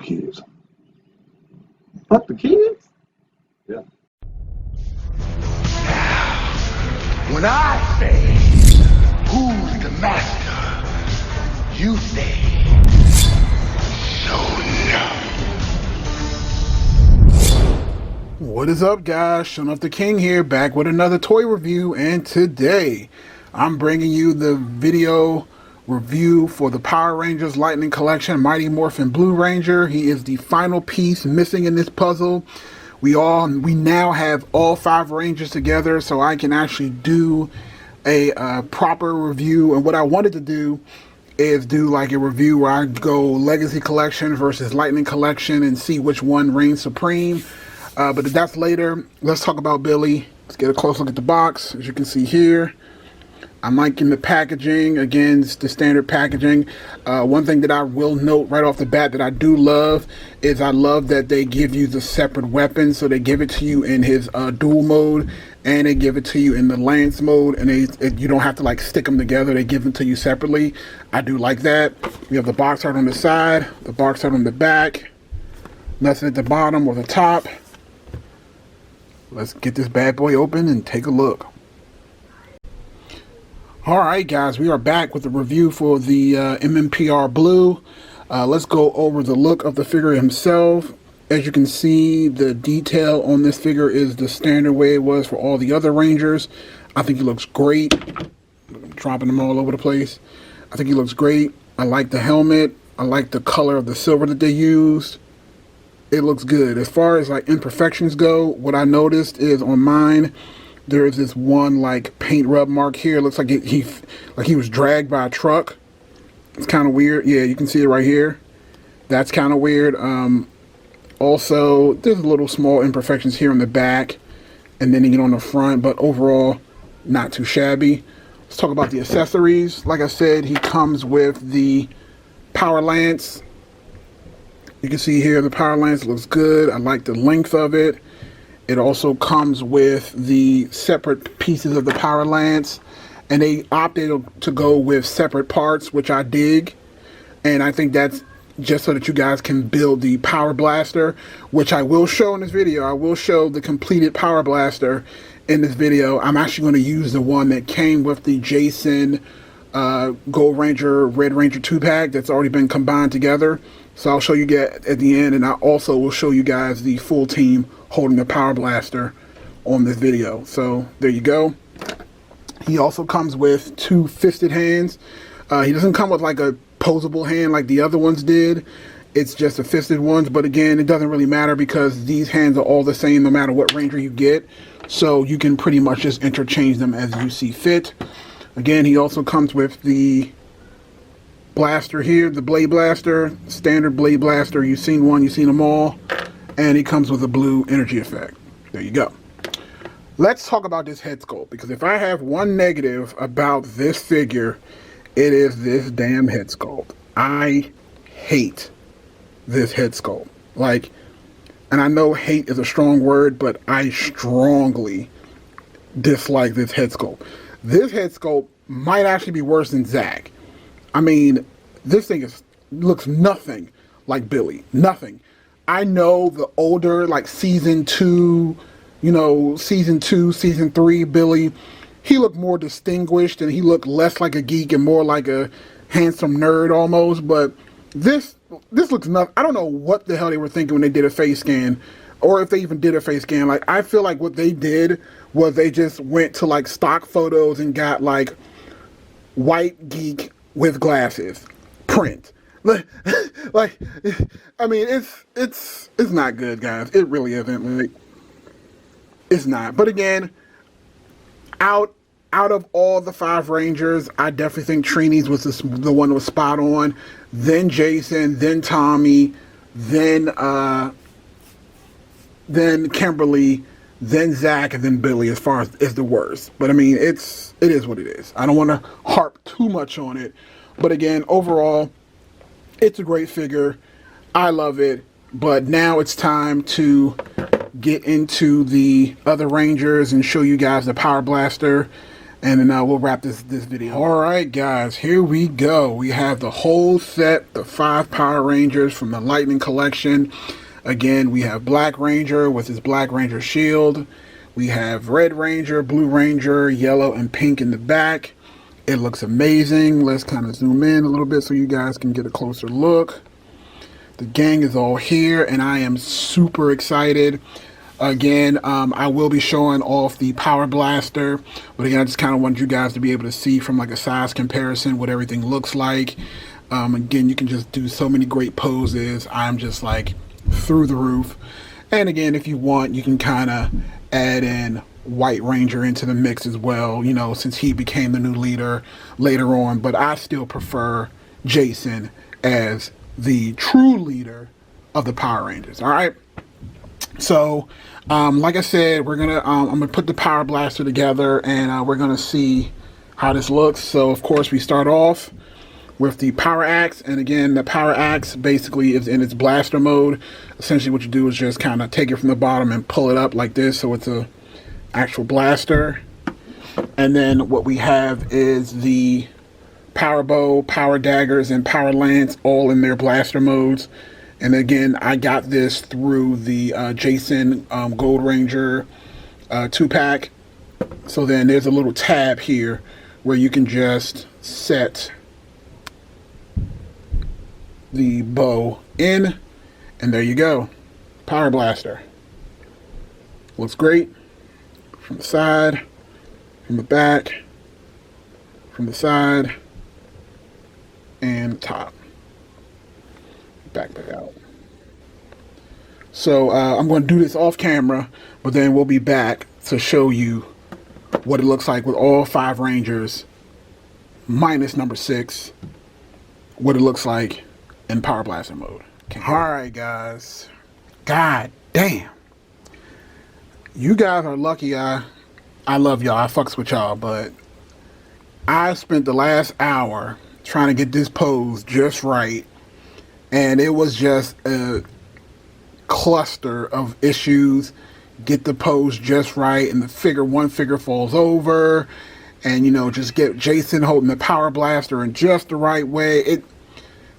kids. Fuck the kids? Yeah. When I say, who's the master? You say, so no. What is up, guys? Showing up the King here, back with another toy review, and today I'm bringing you the video review for the Power Rangers Lightning Collection Mighty Morphin Blue Ranger. He is the final piece missing in this puzzle. We now have all 5 Rangers together, so I can actually do a proper review. And what I wanted to do is do like a review where I go Legacy Collection versus Lightning Collection and see which one reigns supreme. But that's later. Let's talk about Billy. Let's get a close look at the box. As you can see here, I'm liking the packaging. Again, it's the standard packaging. One thing that I will note right off the bat that I do love is I love that they give you the separate weapons. So they give it to you in his dual mode, and they give it to you in the lance mode, and you don't have to like stick them together. They give them to you separately. I do like that. We have the box art on the side, the box art on the back, nothing at the bottom or the top. Let's get this bad boy open and take a look. Alright guys, we are back with the review for the MMPR Blue. Let's go over the look of the figure himself. As you can see, the detail on this figure is the standard way it was for all the other Rangers. I think he looks great. I'm dropping them all over the place. I think he looks great. I like the helmet. I like the color of the silver that they used. It looks good. As far as like imperfections go, what I noticed is on mine, there is this one like paint rub mark here. It looks like he was dragged by a truck. It's kind of weird. Yeah, you can see it right here. That's kind of weird. Also, there's little small imperfections here on the back and then again on the front, but overall, not too shabby. Let's talk about the accessories. Like I said, he comes with the power lance. You can see here the power lance looks good. I like the length of it. It also comes with the separate pieces of the power lance, and they opted to go with separate parts, which I dig. And I think that's just so that you guys can build the power blaster, which I will show in this video. I will show the completed power blaster in this video. I'm actually going to use the one that came with the Jason Gold Ranger, Red Ranger 2-pack that's already been combined together. So I'll show you guys at the end, and I also will show you guys the full team holding the power blaster on this video. So there you go. He also comes with 2 fisted hands. He doesn't come with like a posable hand like the other ones did. It's just the fisted ones, but again, it doesn't really matter because these hands are all the same no matter what Ranger you get. So you can pretty much just interchange them as you see fit. Again, he also comes with the blaster here, the blade blaster, standard blade blaster. You've seen one, you've seen them all. And he comes with a blue energy effect. There you go. Let's talk about this head sculpt, because if I have one negative about this figure, it is this damn head sculpt. I hate this head sculpt. Like, and I know hate is a strong word, but I strongly dislike this head sculpt. This head sculpt might actually be worse than Zach. I mean, this thing looks nothing like Billy. Nothing. I know the older, like season 2, season 2, season 3 Billy, he looked more distinguished and he looked less like a geek and more like a handsome nerd almost. But this looks nothing. I don't know what the hell they were thinking when they did a face scan, or if they even did a face scan. Like, I feel like what they did was they just went to like stock photos and got like white geek with glasses print. Like, I mean, it's not good, guys. It really isn't. Like, it's not. But again, out of all the 5 Rangers, I definitely think Trini's was the one that was spot on. Then Jason, then Tommy, then Kimberly, then Zach, and then Billy as far as is the worst. But I mean, it is what it is. I don't want to harp too much on it. But again, overall, it's a great figure. I love it. But now it's time to get into the other Rangers and show you guys the Power Blaster. and then we'll wrap this video. All right, guys, here we go. We have the whole set, the 5 Power Rangers from the Lightning Collection. Again, we have Black Ranger with his Black Ranger shield. We have Red Ranger, Blue Ranger, yellow and pink in the back. It looks amazing. Let's kind of zoom in a little bit so you guys can get a closer look. The gang is all here, and I am super excited. Again, I will be showing off the Power Blaster, but again, I just kind of want you guys to be able to see from like a size comparison what everything looks like. Again, you can just do so many great poses. I'm just like through the roof. And again, if you want, you can kind of add in White Ranger into the mix as well, you know, since he became the new leader later on. But I still prefer Jason as the true leader of the Power Rangers. All right. So, like I said, we're gonna I'm gonna put the Power Blaster together, and we're gonna see how this looks. So, of course, we start off with the Power Axe, and again, the Power Axe basically is in its blaster mode. Essentially, what you do is just kind of take it from the bottom and pull it up like this, so it's a actual blaster. And then what we have is the Power Bow, Power Daggers, and Power Lance, all in their blaster modes. And again, I got this through the Jason Gold Ranger 2-pack. So then there's a little tab here where you can just set the bow in, and there you go. Power Blaster. Looks great. From the side, from the back, from the side, and top. Back out. So I'm going to do this off camera, but then we'll be back to show you what it looks like with all 5 Rangers minus number 6, what it looks like in Power Blaster mode. Okay. All right, guys. God damn. You guys are lucky. I love y'all. I fucks with y'all, but I spent the last hour trying to get this pose just right. And it was just a cluster of issues. Get the pose just right, and one figure falls over, and you know, just get Jason holding the Power Blaster in just the right way.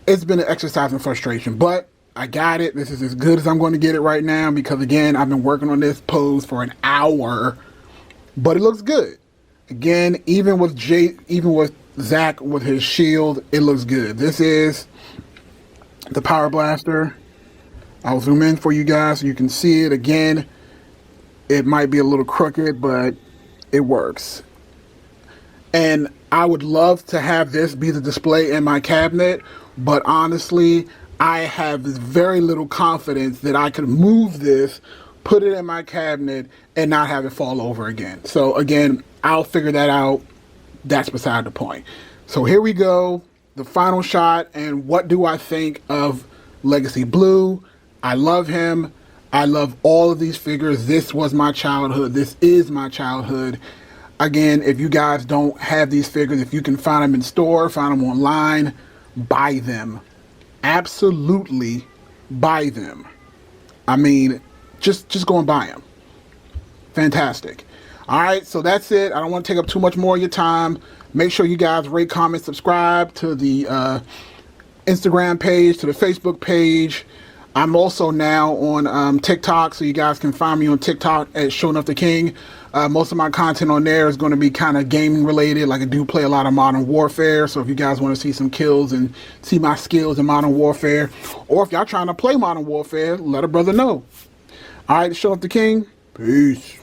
It's been an exercise in frustration, but I got it. This is as good as I'm going to get it right now, because again, I've been working on this pose for an hour, but it looks good. Again, even with Zach with his shield, it looks good. This is the Power Blaster. I'll zoom in for you guys so you can see it. Again, it might be a little crooked, but it works. And I would love to have this be the display in my cabinet, but honestly, I have very little confidence that I could move this, put it in my cabinet, and not have it fall over again. So again, I'll figure that out. That's beside the point. So here we go. The final shot, and what do I think of Legacy Blue? I love him. I love all of these figures. This was my childhood. This is my childhood. Again, if you guys don't have these figures, if you can find them in store, find them online, buy them. Absolutely buy them. I mean, just go and buy them. Fantastic. All right, so that's it. I don't want to take up too much more of your time. Make sure you guys rate, comment, subscribe to the Instagram page, to the Facebook page. I'm also now on TikTok, so you guys can find me on TikTok at Showing Off the King. Most of my content on there is going to be kind of gaming related. Like, I do play a lot of Modern Warfare, so if you guys want to see some kills and see my skills in Modern Warfare, or if y'all trying to play Modern Warfare, let a brother know. All right, Showing Off the King. Peace.